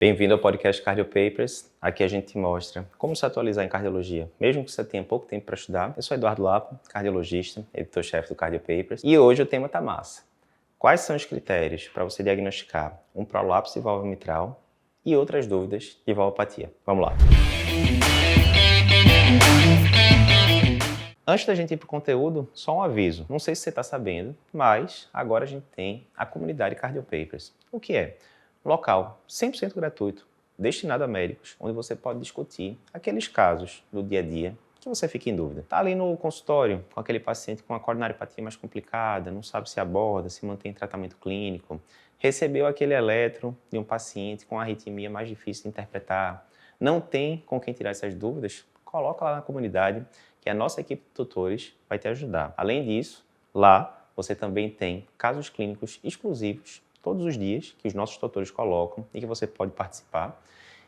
Bem-vindo ao podcast Cardio Papers. Aqui a gente mostra como se atualizar em cardiologia, mesmo que você tenha pouco tempo para estudar. Eu sou Eduardo Lapa, cardiologista, editor-chefe do Cardio Papers, e hoje o tema tá massa. Quais são os critérios para você diagnosticar um prolapso de válvula mitral e outras dúvidas de valvopatia? Vamos lá. Antes da gente ir para o conteúdo, só um aviso. Não sei se você está sabendo, mas agora a gente tem a comunidade Cardio Papers. O que é? Local 100% gratuito, destinado a médicos, onde você pode discutir aqueles casos do dia a dia que você fica em dúvida. Está ali no consultório com aquele paciente com a coronariopatia mais complicada, não sabe se aborda, se mantém em tratamento clínico, recebeu aquele eletro de um paciente com arritmia mais difícil de interpretar, não tem com quem tirar essas dúvidas, coloca lá na comunidade que a nossa equipe de tutores vai te ajudar. Além disso, lá você também tem casos clínicos exclusivos todos os dias que os nossos tutores colocam e que você pode participar.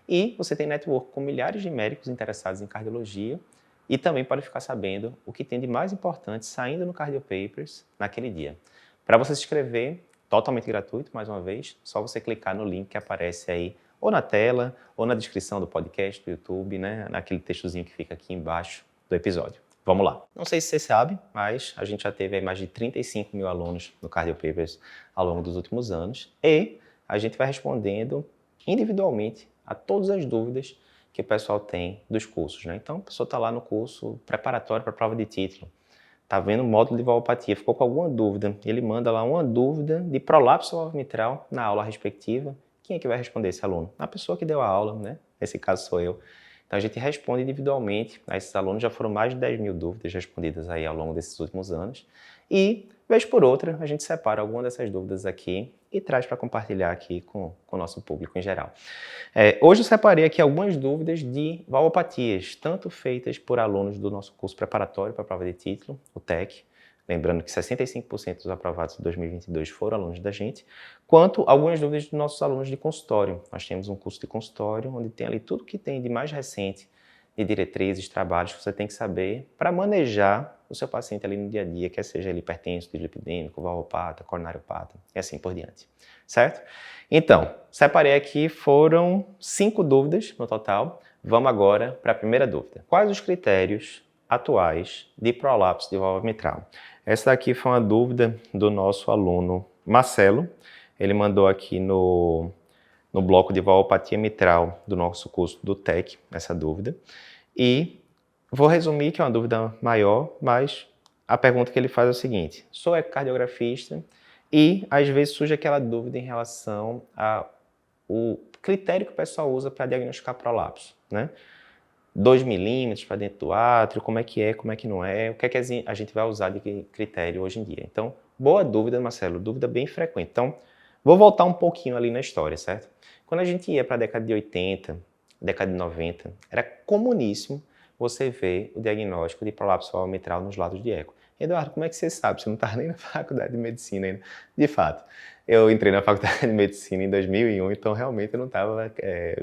E você tem network com milhares de médicos interessados em cardiologia e também pode ficar sabendo o que tem de mais importante saindo no Cardio Papers naquele dia. Para você se inscrever, totalmente gratuito, mais uma vez, só você clicar no link que aparece aí ou na tela ou na descrição do podcast, do YouTube, né? Naquele textozinho que fica aqui embaixo do episódio. Vamos lá. Não sei se você sabe, mas a gente já teve aí mais de 35 mil alunos no Cardio Papers ao longo dos últimos anos e a gente vai respondendo individualmente a todas as dúvidas que o pessoal tem dos cursos, né? Então, a pessoa está lá no curso preparatório para a prova de título, está vendo o módulo de valvopatia, ficou com alguma dúvida, ele manda lá uma dúvida de prolapso válvula mitral na aula respectiva. Quem é que vai responder esse aluno? A pessoa que deu a aula, né? Nesse caso sou eu. Então, a gente responde individualmente a esses alunos, já foram mais de 10 mil dúvidas respondidas aí ao longo desses últimos anos. E, vez por outra, a gente separa alguma dessas dúvidas aqui e traz para compartilhar aqui com o nosso público em geral. Hoje eu separei aqui algumas dúvidas de valvopatias, tanto feitas por alunos do nosso curso preparatório para a prova de título, o TEC, lembrando que 65% dos aprovados de 2022 foram alunos da gente, quanto algumas dúvidas dos nossos alunos de consultório. Nós temos um curso de consultório, onde tem ali tudo que tem de mais recente, de diretrizes, trabalhos que você tem que saber para manejar o seu paciente ali no dia a dia, quer seja ele hipertenso, dislipidêmico, valvopata, coronariopata, e assim por diante, certo? Então, separei aqui, foram 5 dúvidas no total. Vamos agora para a primeira dúvida. Quais os critérios atuais de prolapso de válvula mitral? Essa daqui foi uma dúvida do nosso aluno Marcelo. Ele mandou aqui no bloco de valvopatia mitral do nosso curso do TEC, essa dúvida. E vou resumir que é uma dúvida maior, mas a pergunta que ele faz é o seguinte: sou ecocardiografista e às vezes surge aquela dúvida em relação ao critério que o pessoal usa para diagnosticar prolapso, né? 2 milímetros para dentro do átrio, como é que não é, o que é que a gente vai usar de critério hoje em dia. Então, boa dúvida, Marcelo, dúvida bem frequente. Então, vou voltar um pouquinho ali na história, certo? Quando a gente ia para a década de 80, década de 90, era comuníssimo você ver o diagnóstico de prolapso válvula mitral nos laudos de eco. Eduardo, como é que você sabe? Você não estava nem na faculdade de medicina ainda. De fato, eu entrei na faculdade de medicina em 2001, então realmente eu não estava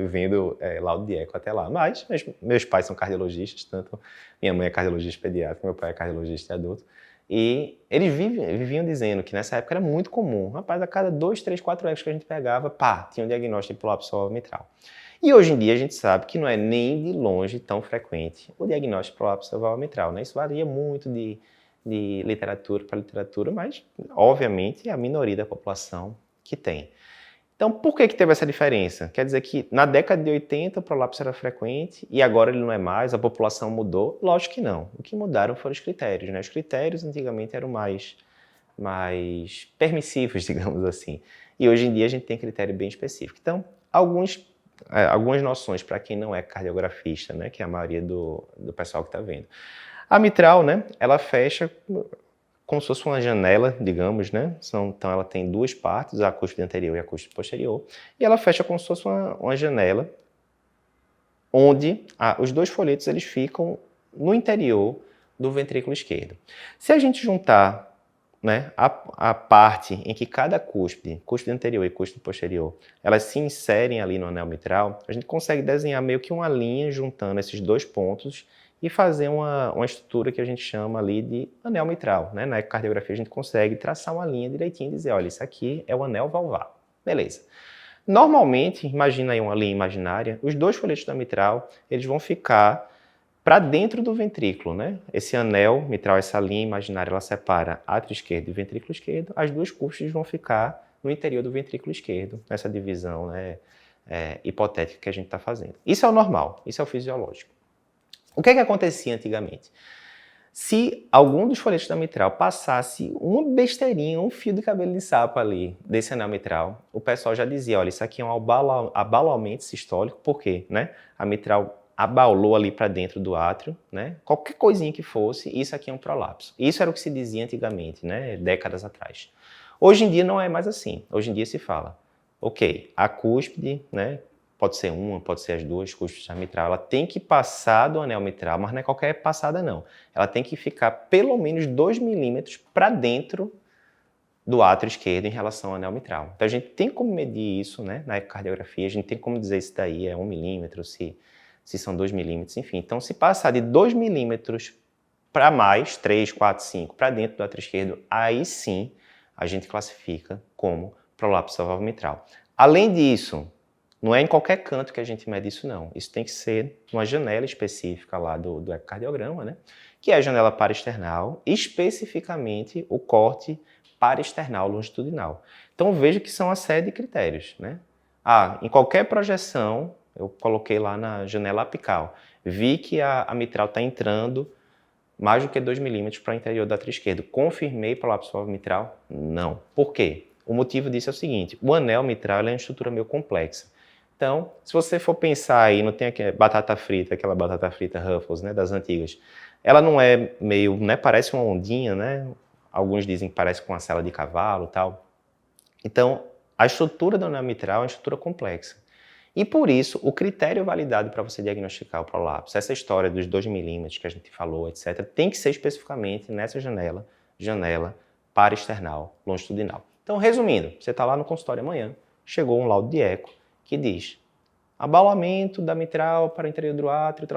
vendo laudo de eco até lá. Mas meus pais são cardiologistas, tanto minha mãe é cardiologista pediátrica, meu pai é cardiologista adulto. E eles viviam dizendo que nessa época era muito comum. Rapaz, a cada 2, 3, 4 ecos que a gente pegava, tinha um diagnóstico de prolapso válvula mitral. E hoje em dia a gente sabe que não é nem de longe tão frequente o diagnóstico de prolapso válvula mitral, né? Isso varia muito de literatura para literatura, mas, obviamente, é a minoria da população que tem. Então, por que teve essa diferença? Quer dizer que na década de 80 o prolapso era frequente e agora ele não é mais, a população mudou? Lógico que não. O que mudaram foram os critérios, né? Os critérios antigamente eram mais permissivos, digamos assim. E hoje em dia a gente tem critério bem específico. Então, algumas noções para quem não é cardiografista, né? Que é a maioria do pessoal que está vendo. A mitral, né, ela fecha como se fosse uma janela, digamos, né? Então ela tem duas partes, a cúspide anterior e a cúspide posterior, e ela fecha como se fosse uma janela onde os dois folhetos eles ficam no interior do ventrículo esquerdo. Se a gente juntar, né, a parte em que cada cúspide anterior e cúspide posterior, elas se inserem ali no anel mitral, a gente consegue desenhar meio que uma linha juntando esses dois pontos e fazer uma estrutura que a gente chama ali de anel mitral, né? Na ecocardiografia a gente consegue traçar uma linha direitinho e dizer, olha, isso aqui é o anel valvar. Beleza. Normalmente, imagina aí uma linha imaginária, os dois folhetos da mitral, eles vão ficar para dentro do ventrículo, né? Esse anel mitral, essa linha imaginária, ela separa átrio esquerdo e ventrículo esquerdo. As duas cúspides vão ficar no interior do ventrículo esquerdo, nessa divisão, né, hipotética que a gente está fazendo. Isso é o normal, isso é o fisiológico. O que é que acontecia antigamente? Se algum dos folhetos da mitral passasse uma besteirinha, um fio de cabelo de sapo ali, desse anel mitral, o pessoal já dizia, olha, isso aqui é um abaulamento sistólico, por quê? Né? A mitral abaulou ali para dentro do átrio, né? Qualquer coisinha que fosse, isso aqui é um prolapso. Isso era o que se dizia antigamente, né? Décadas atrás. Hoje em dia não é mais assim. Hoje em dia se fala, ok, a cúspide, né? Pode ser uma, pode ser as duas cúspides da mitral, ela tem que passar do anel mitral, mas não é qualquer passada não. Ela tem que ficar pelo menos 2 milímetros para dentro do átrio esquerdo em relação ao anel mitral. Então a gente tem como medir isso, né, na ecocardiografia, a gente tem como dizer se daí é 1 milímetro, se são 2 milímetros, enfim. Então se passar de 2 milímetros para mais, 3, 4, 5, para dentro do átrio esquerdo, aí sim a gente classifica como prolapso da válvula mitral. Além disso, não é em qualquer canto que a gente mede isso, não. Isso tem que ser uma janela específica lá do ecocardiograma, né? Que é a janela paraesternal, especificamente o corte paraesternal longitudinal. Então veja que são uma série de critérios, né? Em qualquer projeção, eu coloquei lá na janela apical, vi que a mitral está entrando mais do que 2 milímetros para o interior do átrio esquerdo. Confirmei prolapso válvula mitral? Não. Por quê? O motivo disso é o seguinte, o anel mitral é uma estrutura meio complexa. Então, se você for pensar aí, não tem aquela batata frita Ruffles, né, das antigas. Ela não é meio, né, parece uma ondinha, né? Alguns dizem que parece com uma sela de cavalo e tal. Então, a estrutura do anel mitral é uma estrutura complexa. E por isso, o critério validado para você diagnosticar o prolapso, essa história dos 2 milímetros que a gente falou, etc., tem que ser especificamente nessa janela paraesternal longitudinal. Então, resumindo, você está lá no consultório amanhã, chegou um laudo de eco, que diz abaulamento da mitral para o interior do átrio,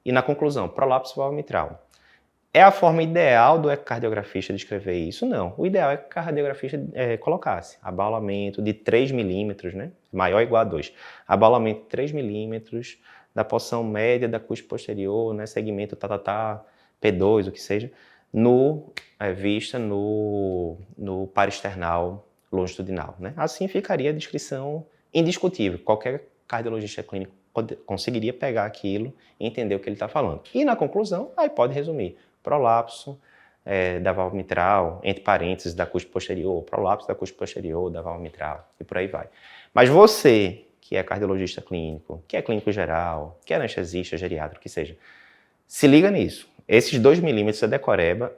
e na conclusão, prolapso válvula mitral. É a forma ideal do ecocardiografista descrever isso? Não. O ideal é que o cardiografista colocasse abaulamento de 3 milímetros, né? Maior ou igual a 2. Abaulamento de 3 milímetros da porção média da cúspide posterior, né? Segmento P2, o que seja, vista no paraesternal longitudinal, né? Assim ficaria a descrição indiscutível. Qualquer cardiologista clínico conseguiria pegar aquilo e entender o que ele está falando. E na conclusão, aí pode resumir. Prolapso da válvula mitral, entre parênteses, da cúspide posterior, prolapso da cúspide posterior, da válvula mitral, e por aí vai. Mas você, que é cardiologista clínico, que é clínico geral, que é anestesista, geriatra, o que seja, se liga nisso. Esses 2 milímetros é decoreba,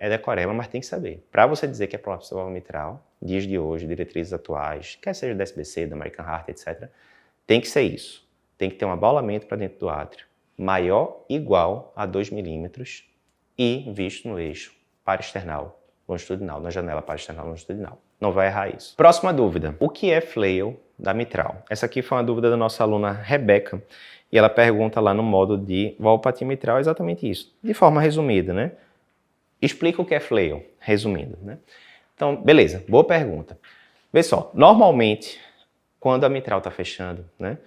mas tem que saber. Para você dizer que é prolapso da válvula mitral, dias de hoje, diretrizes atuais, quer seja da SBC, da American Heart, etc., tem que ser isso. Tem que ter um abaulamento para dentro do átrio, maior ou igual a 2 milímetros e visto no eixo paraesternal longitudinal, na janela paraesternal longitudinal. Não vai errar isso. Próxima dúvida. O que é flail da mitral? Essa aqui foi uma dúvida da nossa aluna Rebeca, e ela pergunta lá no módulo de valvopatia mitral exatamente isso, de forma resumida, né? Explica o que é flail, resumindo, né? Então, beleza, boa pergunta. Vê só, normalmente, quando a mitral está fechando, né?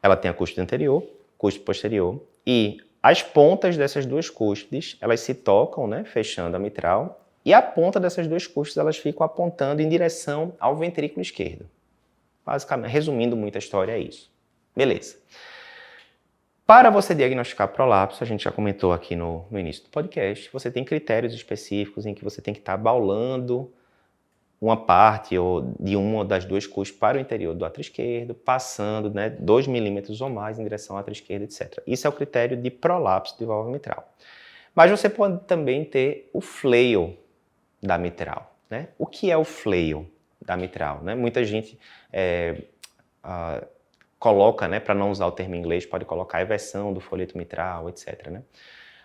Ela tem a cúspide anterior, cúspide posterior, e as pontas dessas duas cúspides, elas se tocam, né, fechando a mitral, e a ponta dessas duas cúspides, elas ficam apontando em direção ao ventrículo esquerdo. Basicamente, resumindo muito a história, é isso. Beleza. Para você diagnosticar prolapso, a gente já comentou aqui no início do podcast, você tem critérios específicos em que você tem que estar abaulando uma parte de uma das duas cúspides para o interior do átrio esquerdo, passando, né, 2 milímetros ou mais em direção ao átrio esquerdo, etc. Isso é o critério de prolapso de válvula mitral. Mas você pode também ter o flail da mitral, né? O que é o flail da mitral, né? Muita gente coloca, né, para não usar o termo em inglês, pode colocar a eversão do folheto mitral, etc., né?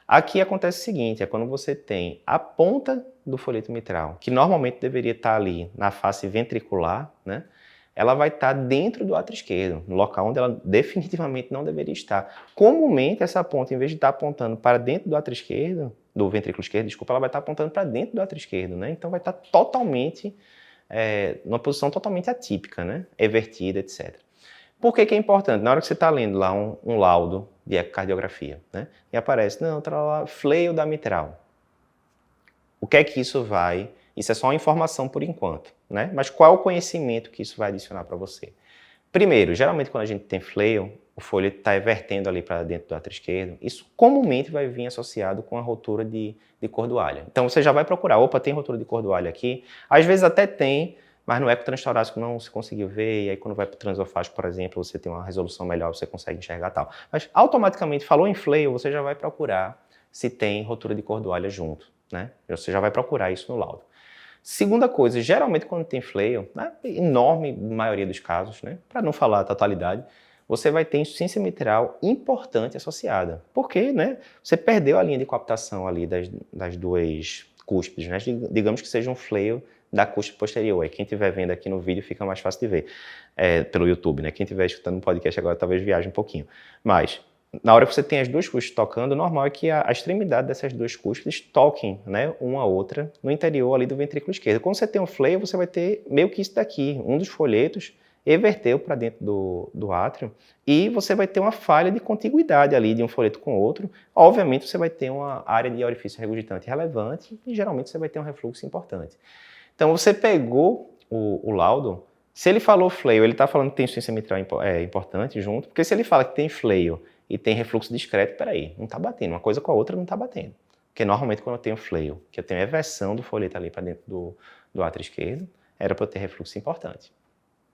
Aqui acontece o seguinte, é quando você tem a ponta do folheto mitral, que normalmente deveria estar ali na face ventricular, né? Ela vai estar dentro do átrio esquerdo, no local onde ela definitivamente não deveria estar. Comumente, essa ponta, em vez de estar apontando para dentro do átrio esquerdo, do ventrículo esquerdo, desculpa, ela vai estar apontando para dentro do átrio esquerdo, né? Então vai estar totalmente, numa posição totalmente atípica, né? Evertida, etc. Por que que é importante? Na hora que você está lendo lá um laudo de ecocardiografia, né? E aparece, não, tá lá, fleio da mitral. O que é que isso vai... Isso é só uma informação por enquanto, né? Mas qual é o conhecimento que isso vai adicionar para você? Primeiro, geralmente quando a gente tem fleio, o fôlego está vertendo ali para dentro do átrio esquerdo. Isso comumente vai vir associado com a rotura de cordoalha. Então você já vai procurar, opa, tem rotura de cordoalha aqui. Às vezes até tem, mas no eco transtorácico não se conseguiu ver, e aí quando vai para o transofágico, por exemplo, você tem uma resolução melhor, você consegue enxergar tal. Mas automaticamente, falou em fleio, você já vai procurar se tem rotura de cordoalha junto, né? Você já vai procurar isso no laudo. Segunda coisa, geralmente quando tem flail, na enorme maioria dos casos, né, para não falar a totalidade, você vai ter insuficiência mitral importante associada. Porque, né, você perdeu a linha de coaptação ali das duas cúspides, né, digamos que seja um flail da cúspide posterior. Aí quem estiver vendo aqui no vídeo fica mais fácil de ver pelo YouTube, né? Quem estiver escutando no podcast agora talvez viaje um pouquinho. Mas na hora que você tem as duas cúspides tocando, o normal é que a extremidade dessas duas cúspides toquem, né, uma a outra no interior ali do ventrículo esquerdo. Quando você tem um flail, você vai ter meio que isso daqui, um dos folhetos everteu para dentro do átrio e você vai ter uma falha de contiguidade ali de um folheto com o outro. Obviamente você vai ter uma área de orifício regurgitante relevante e geralmente você vai ter um refluxo importante. Então você pegou o laudo, se ele falou flail, ele está falando que tem insuficiência mitral importante junto, porque se ele fala que tem flail e tem refluxo discreto, peraí, não está batendo. Uma coisa com a outra não está batendo. Porque normalmente quando eu tenho flail, que eu tenho eversão do folheto ali para dentro do átrio esquerdo, era para eu ter refluxo importante.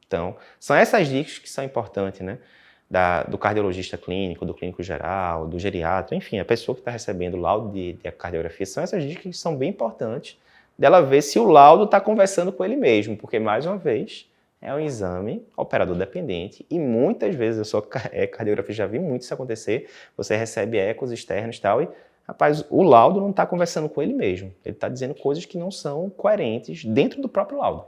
Então, são essas dicas que são importantes, né? Do cardiologista clínico, do clínico geral, do geriatra, enfim, a pessoa que está recebendo o laudo de ecocardiografia, são essas dicas que são bem importantes dela ver se o laudo está conversando com ele mesmo, porque, mais uma vez, é um exame operador dependente e muitas vezes, eu sou cardiografista, já vi muito isso acontecer, você recebe ecos externos e tal, e, rapaz, o laudo não está conversando com ele mesmo, ele está dizendo coisas que não são coerentes dentro do próprio laudo.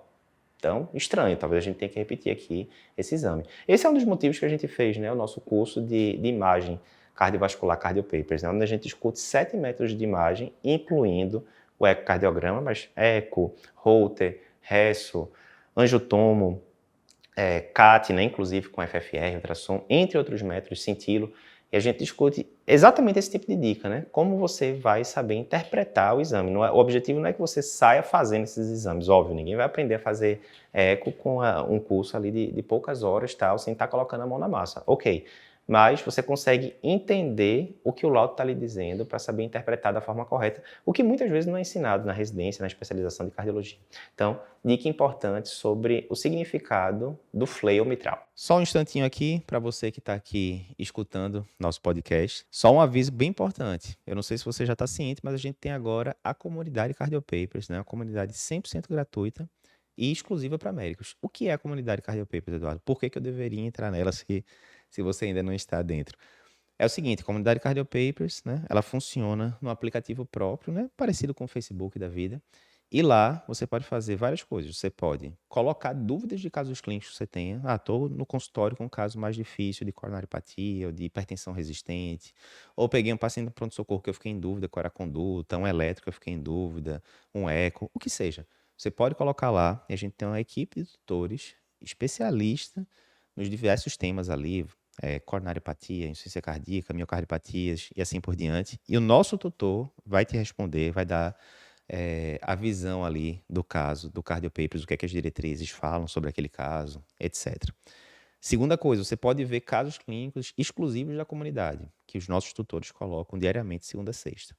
Então, estranho, talvez a gente tenha que repetir aqui esse exame. Esse é um dos motivos que a gente fez, né, o nosso curso de imagem cardiovascular Cardiopapers, né, onde a gente discute 7 métodos de imagem, incluindo o ecocardiograma, mas eco, Holter, Resso, angiotomo, CAT, né, inclusive com FFR, ultrassom, entre outros métodos, cintilo, e a gente discute exatamente esse tipo de dica, né? Como você vai saber interpretar o exame. O objetivo não é que você saia fazendo esses exames, óbvio, ninguém vai aprender a fazer eco com um curso ali de poucas horas, tal, sem estar colocando a mão na massa. Ok, mas você consegue entender o que o laudo está lhe dizendo para saber interpretar da forma correta, o que muitas vezes não é ensinado na residência, na especialização de cardiologia. Então, dica importante sobre o significado do flail mitral. Só um instantinho aqui para você que está aqui escutando nosso podcast. Só um aviso bem importante. Eu não sei se você já está ciente, mas a gente tem agora a comunidade Cardiopapers, né? Uma comunidade 100% gratuita e exclusiva para médicos. O que é a comunidade Cardiopapers, Eduardo? Por que eu deveria entrar nela se você ainda não está dentro? É o seguinte, a comunidade Cardiopapers, né? Ela funciona no aplicativo próprio, né? Parecido com o Facebook da vida. E lá você pode fazer várias coisas. Você pode colocar dúvidas de casos clínicos que você tenha. Ah, estou no consultório com um caso mais difícil de coronariopatia ou de hipertensão resistente. Ou peguei um paciente no pronto-socorro que eu fiquei em dúvida qual era a conduta, um elétrico que eu fiquei em dúvida, um eco, o que seja. Você pode colocar lá e a gente tem uma equipe de tutores especialista nos diversos temas ali, coronariopatia, insuficiência cardíaca, miocardiopatias e assim por diante. E o nosso tutor vai te responder, vai dar a visão ali do caso, do Cardiopapers, o que é que as diretrizes falam sobre aquele caso, etc. Segunda coisa, você pode ver casos clínicos exclusivos da comunidade, que os nossos tutores colocam diariamente, segunda a sexta.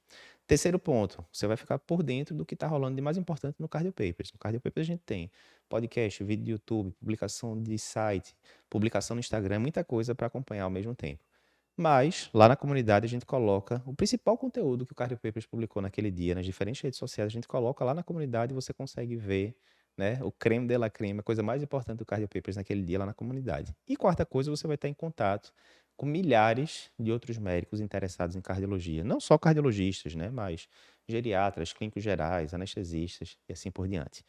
Terceiro ponto, você vai ficar por dentro do que está rolando de mais importante no Cardiopapers. No Cardiopapers a gente tem podcast, vídeo de YouTube, publicação de site, publicação no Instagram, muita coisa para acompanhar ao mesmo tempo. Mas, lá na comunidade, a gente coloca o principal conteúdo que o Cardiopapers publicou naquele dia, nas diferentes redes sociais, a gente coloca lá na comunidade e você consegue ver, né, o creme de la creme, a coisa mais importante do Cardiopapers naquele dia lá na comunidade. E quarta coisa, você vai estar em contato com milhares de outros médicos interessados em cardiologia. Não só cardiologistas, né, mas geriatras, clínicos gerais, anestesistas e assim por diante.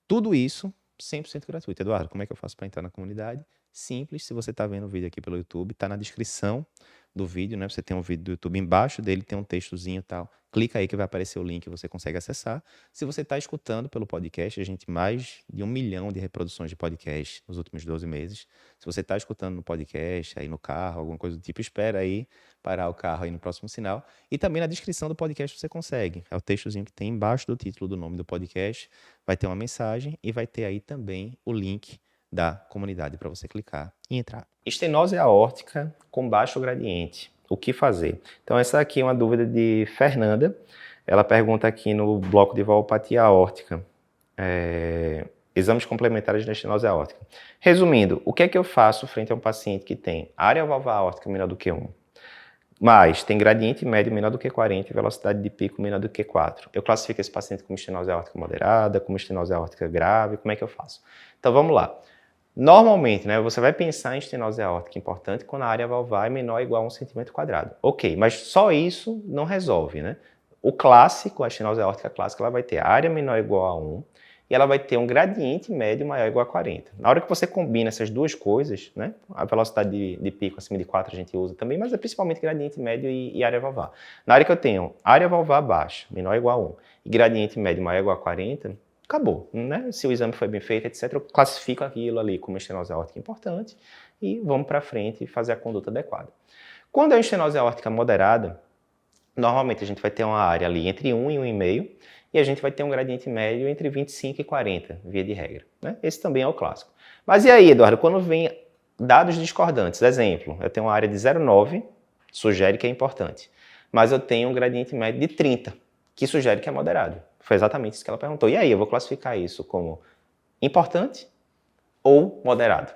Tudo isso 100% gratuito. Eduardo, como é que eu faço para entrar na comunidade? Simples, se você está vendo o vídeo aqui pelo YouTube, está na descrição do vídeo, né? Você tem um vídeo do YouTube, embaixo dele tem um textozinho e tal. Clica aí que vai aparecer o link e você consegue acessar. Se você está escutando pelo podcast, a gente mais de 1 milhão de reproduções de podcast nos últimos 12 meses. Se você está escutando no podcast, aí no carro, alguma coisa do tipo, espera aí parar o carro aí no próximo sinal. E também na descrição do podcast você consegue. É o textozinho que tem embaixo do título do nome do podcast. Vai ter uma mensagem e vai ter aí também o link da comunidade para você clicar e entrar. Estenose aórtica com baixo gradiente. O que fazer? Então essa aqui é uma dúvida de Fernanda. Ela pergunta aqui no bloco de valvopatia aórtica. Exames complementares de estenose aórtica. Resumindo, o que é que eu faço frente a um paciente que tem área valvar aórtica menor do que 1, mas tem gradiente médio menor do que 40 e velocidade de pico menor do que 4? Eu classifico esse paciente como estenose aórtica moderada, como estenose aórtica grave, como é que eu faço? Então vamos lá. Normalmente, né, você vai pensar em estenose aórtica importante quando a área valvar é menor ou igual a 1 cm². Ok, mas só isso não resolve, né? O clássico, a estenose aórtica clássica, ela vai ter área menor ou igual a 1 e ela vai ter um gradiente médio maior ou igual a 40. Na hora que você combina essas duas coisas, né, a velocidade de pico acima de 4 a gente usa também, mas é principalmente gradiente médio e área valvar. Na hora que eu tenho área valvar baixa, menor ou igual a 1, e gradiente médio maior ou igual a 40, acabou, né? Se o exame foi bem feito, etc., eu classifico aquilo ali como estenose aórtica importante e vamos para frente e fazer a conduta adequada. Quando é uma estenose aórtica moderada, normalmente a gente vai ter uma área ali entre 1 e 1,5 e a gente vai ter um gradiente médio entre 25 e 40, via de regra, né? Esse também é o clássico. Mas e aí, Eduardo, quando vem dados discordantes? Exemplo, eu tenho uma área de 0,9, sugere que é importante, mas eu tenho um gradiente médio de 30, que sugere que é moderado. Foi exatamente isso que ela perguntou. E aí, eu vou classificar isso como importante ou moderado?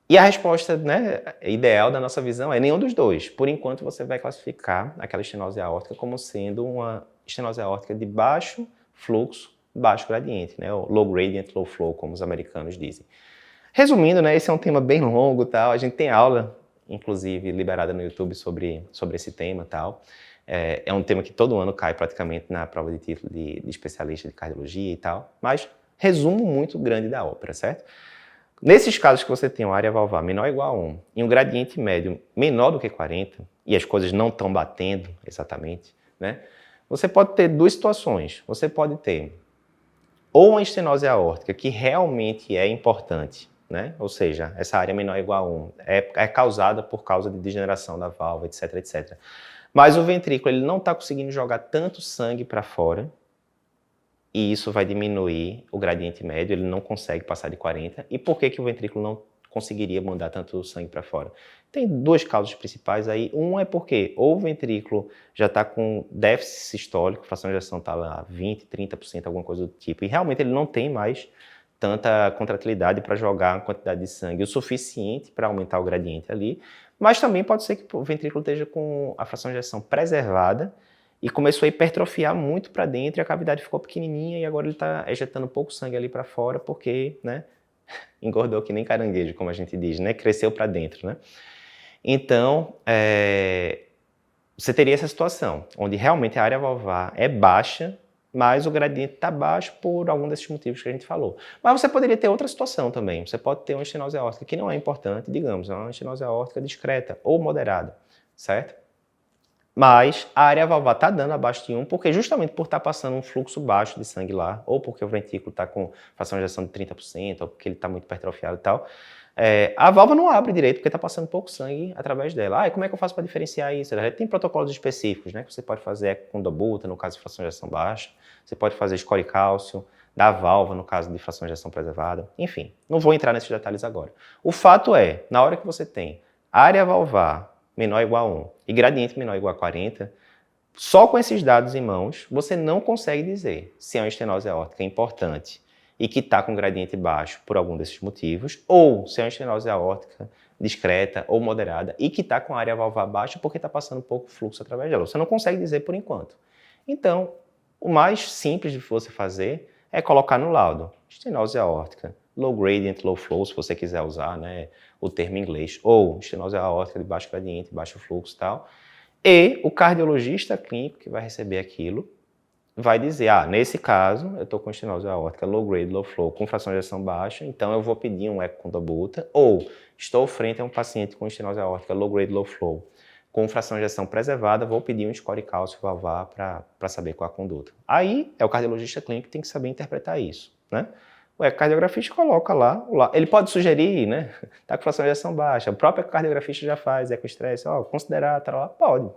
E a resposta, né, ideal da nossa visão é nenhum dos dois. Por enquanto, você vai classificar aquela estenose aórtica como sendo uma estenose aórtica de baixo fluxo, baixo gradiente, né, o low gradient, low flow, como os americanos dizem. Resumindo, né, esse é um tema bem longo, tal. A gente tem aula, inclusive, liberada no YouTube sobre esse tema, tal. É um tema que todo ano cai praticamente na prova de título de especialista de cardiologia e tal, mas resumo muito grande da ópera, certo? Nesses casos que você tem uma área valvar menor ou igual a 1 e um gradiente médio menor do que 40, e as coisas não estão batendo exatamente, né? Você pode ter duas situações. Você pode ter ou uma estenose aórtica que realmente é importante, né? Ou seja, essa área menor ou igual a 1 é causada por causa de degeneração da válvula, etc, etc. Mas o ventrículo ele não está conseguindo jogar tanto sangue para fora e isso vai diminuir o gradiente médio, ele não consegue passar de 40. E por que o ventrículo não conseguiria mandar tanto sangue para fora? Tem duas causas principais aí. Um é porque ou o ventrículo já está com déficit sistólico, a fração de ejeção está lá 20%, 30%, alguma coisa do tipo, e realmente ele não tem mais tanta contratilidade para jogar uma quantidade de sangue o suficiente para aumentar o gradiente ali. Mas também pode ser que o ventrículo esteja com a fração de ejeção preservada e começou a hipertrofiar muito para dentro e a cavidade ficou pequenininha e agora ele está ejetando pouco sangue ali para fora porque, né, engordou que nem caranguejo, como a gente diz, né, cresceu para dentro, né. Então, você teria essa situação, onde realmente a área valvar é baixa, mas o gradiente está baixo por algum desses motivos que a gente falou. Mas você poderia ter outra situação também. Você pode ter uma estenose aórtica que não é importante, digamos, é uma estenose aórtica discreta ou moderada, certo? Mas a área valvar está dando abaixo de 1, porque justamente por estar passando um fluxo baixo de sangue lá, ou porque o ventrículo está com fração de ejeção de 30%, ou porque ele está muito hipertrofiado e tal, a válvula não abre direito, porque está passando pouco sangue através dela. E como é que eu faço para diferenciar isso? Tem protocolos específicos, né, que você pode fazer com dobuta, no caso de fração de ejeção baixa, você pode fazer score cálcio, da válvula, no caso de fração de ejeção preservada, enfim, não vou entrar nesses detalhes agora. O fato é, na hora que você tem área valvar menor ou igual a 1 e gradiente menor ou igual a 40, só com esses dados em mãos, você não consegue dizer se é uma estenose aórtica importante e que está com gradiente baixo por algum desses motivos, ou se é uma estenose aórtica discreta ou moderada e que está com a área valvar baixa porque está passando pouco fluxo através dela. Você não consegue dizer por enquanto. Então, o mais simples de você fazer é colocar no laudo estenose aórtica, low gradient, low flow, se você quiser usar, né, o termo em inglês, ou estenose aórtica de baixo gradiente, baixo fluxo e tal. E o cardiologista clínico que vai receber aquilo vai dizer, nesse caso, eu estou com estenose aórtica low grade, low flow, com fração de ejeção baixa, então eu vou pedir um eco com dobuta, ou estou frente a um paciente com estenose aórtica low grade, low flow, com fração de ejeção preservada, vou pedir um score cálcio valvar para saber qual a conduta. Aí é o cardiologista clínico que tem que saber interpretar isso, né? O ecocardiografista coloca lá, ele pode sugerir, né? Tá com fração de ejeção baixa, o próprio ecocardiografista já faz ecoestresse, considerar, tá lá, pode.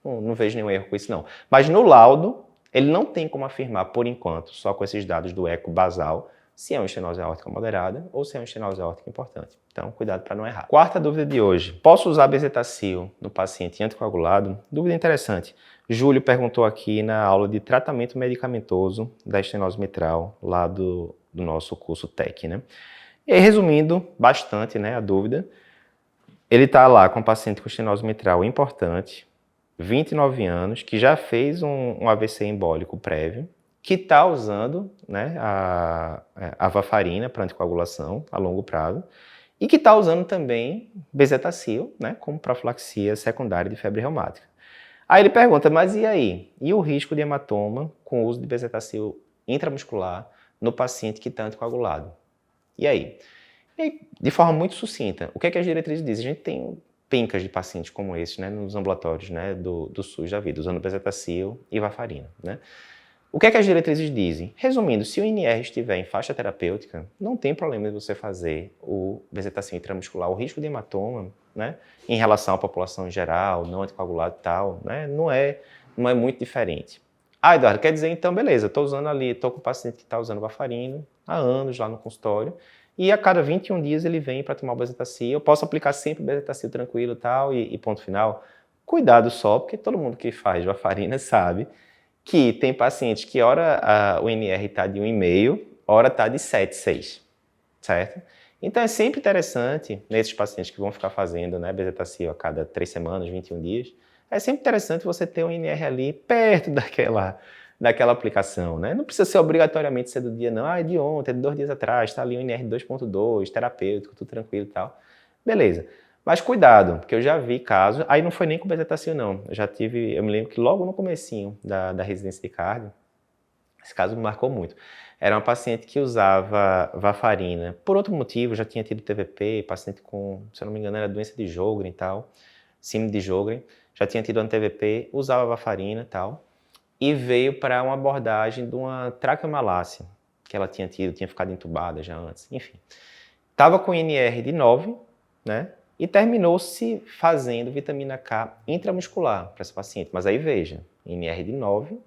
Não vejo nenhum erro com isso não. Mas no laudo, ele não tem como afirmar, por enquanto, só com esses dados do eco basal, se é uma estenose aórtica moderada ou se é uma estenose aórtica importante. Então, cuidado para não errar. Quarta dúvida de hoje. Posso usar bezetacil no paciente anticoagulado? Dúvida interessante. Júlio perguntou aqui na aula de tratamento medicamentoso da estenose mitral, lá do nosso curso TEC, né? E aí, resumindo bastante, né, a dúvida, ele está lá com um paciente com estenose mitral importante, 29 anos, que já fez um AVC embólico prévio, que está usando, né, a varfarina para anticoagulação a longo prazo e que está usando também bezetacil, né, como profilaxia secundária de febre reumática. Aí ele pergunta, mas e aí? E o risco de hematoma com o uso de bezetacil intramuscular no paciente que está anticoagulado? E aí? E, de forma muito sucinta, o que é que as diretrizes dizem? A gente tem pencas de pacientes como esse, né, nos ambulatórios, né, do SUS da vida, usando bezetacil e varfarina, né? O que é que as diretrizes dizem? Resumindo, se o INR estiver em faixa terapêutica, não tem problema de você fazer o bezetacil intramuscular. O risco de hematoma, né, em relação à população em geral, não anticoagulado e tal, né, não é muito diferente. Ah, Eduardo, quer dizer então, beleza, estou usando ali, estou com um paciente que está usando varfarina há anos lá no consultório, e a cada 21 dias ele vem para tomar o bezetacil. Eu posso aplicar sempre o bezetacil tranquilo e tal, e ponto final. Cuidado só, porque todo mundo que faz varfarina sabe que tem pacientes que ora o NR está de 1,5, ora está de 7,6, certo? Então é sempre interessante, nesses pacientes que vão ficar fazendo, né, bezetacil a cada 3 semanas, 21 dias, é sempre interessante você ter um NR ali perto daquela aplicação, né? Não precisa ser obrigatoriamente ser do dia, não. É de ontem, é de 2 dias atrás, está ali um NR 2,2, terapêutico, tudo tranquilo e tal. Beleza. Mas cuidado, porque eu já vi casos, aí não foi nem com bezetacil não, eu me lembro que logo no comecinho da residência de cardio, esse caso me marcou muito. Era uma paciente que usava varfarina, por outro motivo, já tinha tido TVP, paciente com, se eu não me engano, era doença de Sjögren e tal, síndrome de Sjögren, já tinha tido TVP, usava varfarina e tal, e veio para uma abordagem de uma traqueomalácia, que ela tinha tido, tinha ficado entubada já antes, enfim. Estava com INR de 9, né? E terminou-se fazendo vitamina K intramuscular para esse paciente. Mas aí veja, INR de 9,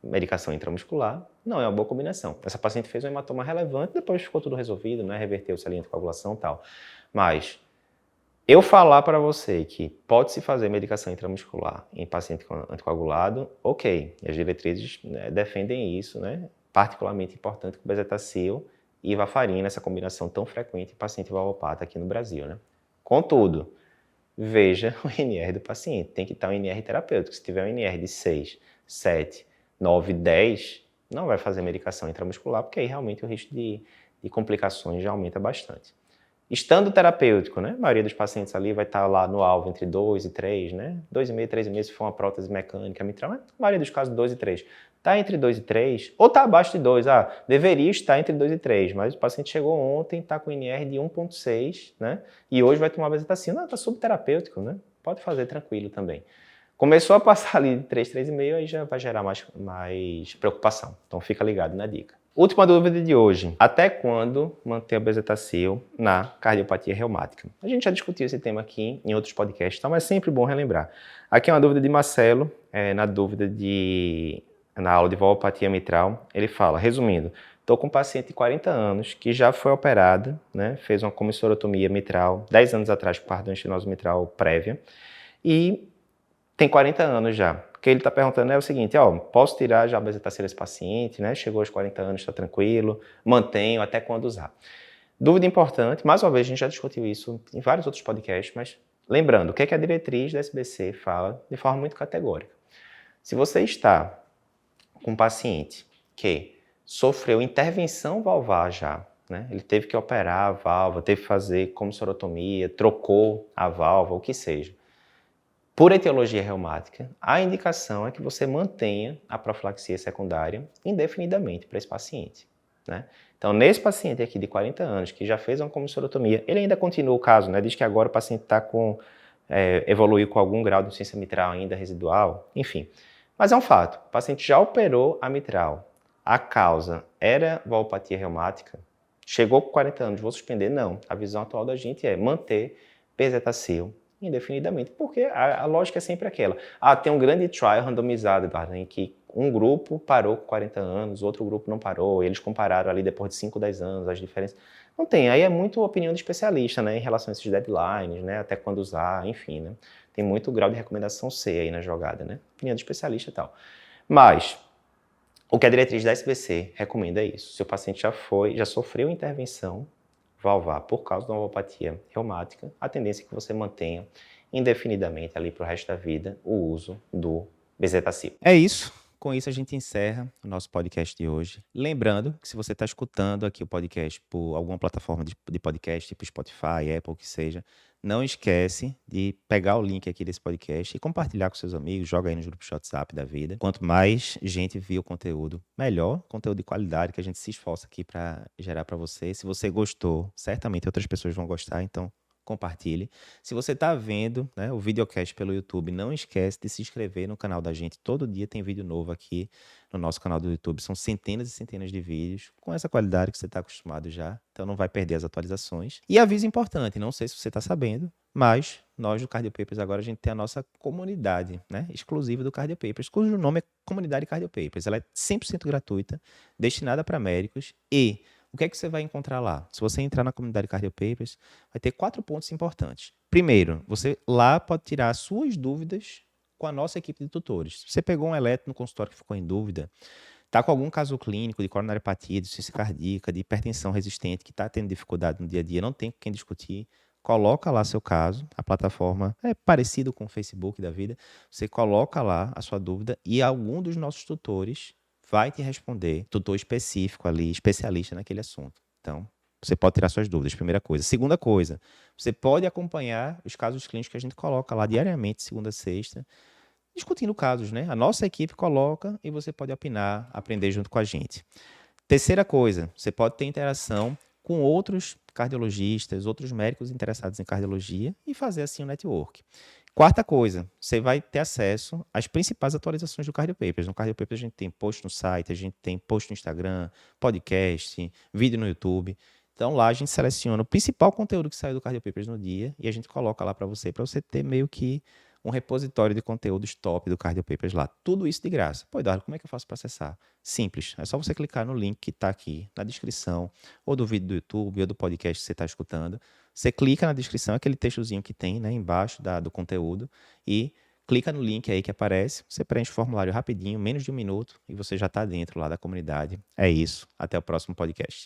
medicação intramuscular, não é uma boa combinação. Essa paciente fez um hematoma relevante, depois ficou tudo resolvido, né? Reverteu-se ali a anticoagulação e tal. Mas eu falar para você que pode-se fazer medicação intramuscular em paciente anticoagulado, ok. E as diretrizes, né, defendem isso, né? Particularmente importante com bezetacil e varfarina, essa combinação tão frequente em paciente valvopata aqui no Brasil, né? Contudo, veja o INR do paciente, tem que estar um INR terapêutico. Se tiver um INR de 6, 7, 9, 10, não vai fazer medicação intramuscular, porque aí realmente o risco de complicações já aumenta bastante. Estando terapêutico, né? A maioria dos pacientes ali vai estar lá no alvo entre 2 e 3, né? 2,5, 3,5 se for uma prótese mecânica mitral, mas a maioria dos casos 2 e 3. Está entre 2 e 3, ou está abaixo de 2. Deveria estar entre 2 e 3, mas o paciente chegou ontem, está com INR de 1,6, né? E hoje vai tomar bezetacil. Não, está subterapêutico, né? Pode fazer tranquilo também. Começou a passar ali de 3, 3,5, aí já vai gerar mais preocupação. Então fica ligado na dica. Última dúvida de hoje. Até quando manter o bezetacil na cardiopatia reumática? A gente já discutiu esse tema aqui em outros podcasts, então é sempre bom relembrar. Aqui é uma dúvida de Marcelo, na aula de valvopatia mitral. Ele fala, resumindo, estou com um paciente de 40 anos que já foi operado, né, fez uma comissorotomia mitral 10 anos atrás por parte de uma estenose mitral prévia e tem 40 anos já. O que ele está perguntando é o seguinte, posso tirar já a bezetacil desse paciente, né? Chegou aos 40 anos, está tranquilo, mantenho, até quando usar? Dúvida importante, mais uma vez a gente já discutiu isso em vários outros podcasts, mas lembrando, o que é que a diretriz da SBC fala de forma muito categórica? Se você está com um paciente que sofreu intervenção valvar já, né? Ele teve que operar a válvula, teve que fazer comissorotomia, trocou a válvula, o que seja. Por etiologia reumática, a indicação é que você mantenha a profilaxia secundária indefinidamente para esse paciente, né? Então, nesse paciente aqui de 40 anos, que já fez uma comissorotomia, ele ainda continua o caso, né? Diz que agora o paciente está com evoluiu com algum grau de insuficiência mitral ainda residual, enfim. Mas é um fato, o paciente já operou a mitral, a causa era valvopatia reumática, chegou com 40 anos, vou suspender? Não. A visão atual da gente é manter bezetacil indefinidamente, porque a lógica é sempre aquela. Tem um grande trial randomizado, Eduardo, em que um grupo parou com 40 anos, outro grupo não parou, eles compararam ali depois de 5, 10 anos, as diferenças. Não tem, aí é muito opinião de especialista, né, em relação a esses deadlines, né, até quando usar, enfim, né. Tem muito grau de recomendação C aí na jogada, né, opinião de especialista e tal. Mas o que a diretriz da SBC recomenda é isso. Se o paciente já sofreu intervenção valvar por causa de uma valvopatia reumática, a tendência é que você mantenha indefinidamente ali para o resto da vida o uso do bezetacil. É isso. Com isso a gente encerra o nosso podcast de hoje. Lembrando que se você está escutando aqui o podcast por alguma plataforma de podcast, tipo Spotify, Apple, o que seja, não esquece de pegar o link aqui desse podcast e compartilhar com seus amigos, joga aí nos grupos de WhatsApp da vida. Quanto mais gente vê o conteúdo, melhor, conteúdo de qualidade que a gente se esforça aqui para gerar para você. Se você gostou, certamente outras pessoas vão gostar, então compartilhe. Se você está vendo, né, o videocast pelo YouTube, não esquece de se inscrever no canal da gente. Todo dia tem vídeo novo aqui no nosso canal do YouTube. São centenas e centenas de vídeos com essa qualidade que você está acostumado já. Então não vai perder as atualizações. E aviso importante, não sei se você está sabendo, mas nós do Cardio Papers agora a gente tem a nossa comunidade, né, exclusiva do Cardio Papers, cujo nome é Comunidade Cardio Papers. Ela é 100% gratuita, destinada para médicos e o que é que você vai encontrar lá? Se você entrar na comunidade Cardio Papers, vai ter 4 pontos importantes. Primeiro, você lá pode tirar suas dúvidas com a nossa equipe de tutores. Se você pegou um eletro no consultório que ficou em dúvida, está com algum caso clínico de coronariopatia, de insuficiência cardíaca, de hipertensão resistente, que está tendo dificuldade no dia a dia, não tem com quem discutir, coloca lá seu caso, a plataforma é parecido com o Facebook da vida, você coloca lá a sua dúvida e algum dos nossos tutores vai te responder, tutor específico ali, especialista naquele assunto. Então, você pode tirar suas dúvidas, primeira coisa. Segunda coisa, você pode acompanhar os casos clínicos que a gente coloca lá diariamente, segunda a sexta, discutindo casos, né? A nossa equipe coloca e você pode opinar, aprender junto com a gente. Terceira coisa, você pode ter interação com outros cardiologistas, outros médicos interessados em cardiologia e fazer assim um network. Quarta coisa, você vai ter acesso às principais atualizações do Cardio Papers. No Cardio Papers a gente tem post no site, a gente tem post no Instagram, podcast, vídeo no YouTube. Então lá a gente seleciona o principal conteúdo que saiu do Cardio Papers no dia e a gente coloca lá para você ter meio que um repositório de conteúdos top do Cardio Papers lá. Tudo isso de graça. Pô, Eduardo, como é que eu faço para acessar? Simples. É só você clicar no link que está aqui na descrição, ou do vídeo do YouTube, ou do podcast que você está escutando. Você clica na descrição, aquele textozinho que tem, né, embaixo do conteúdo, e clica no link aí que aparece. Você preenche o formulário rapidinho, menos de 1 minuto, e você já está dentro lá da comunidade. É isso. Até o próximo podcast.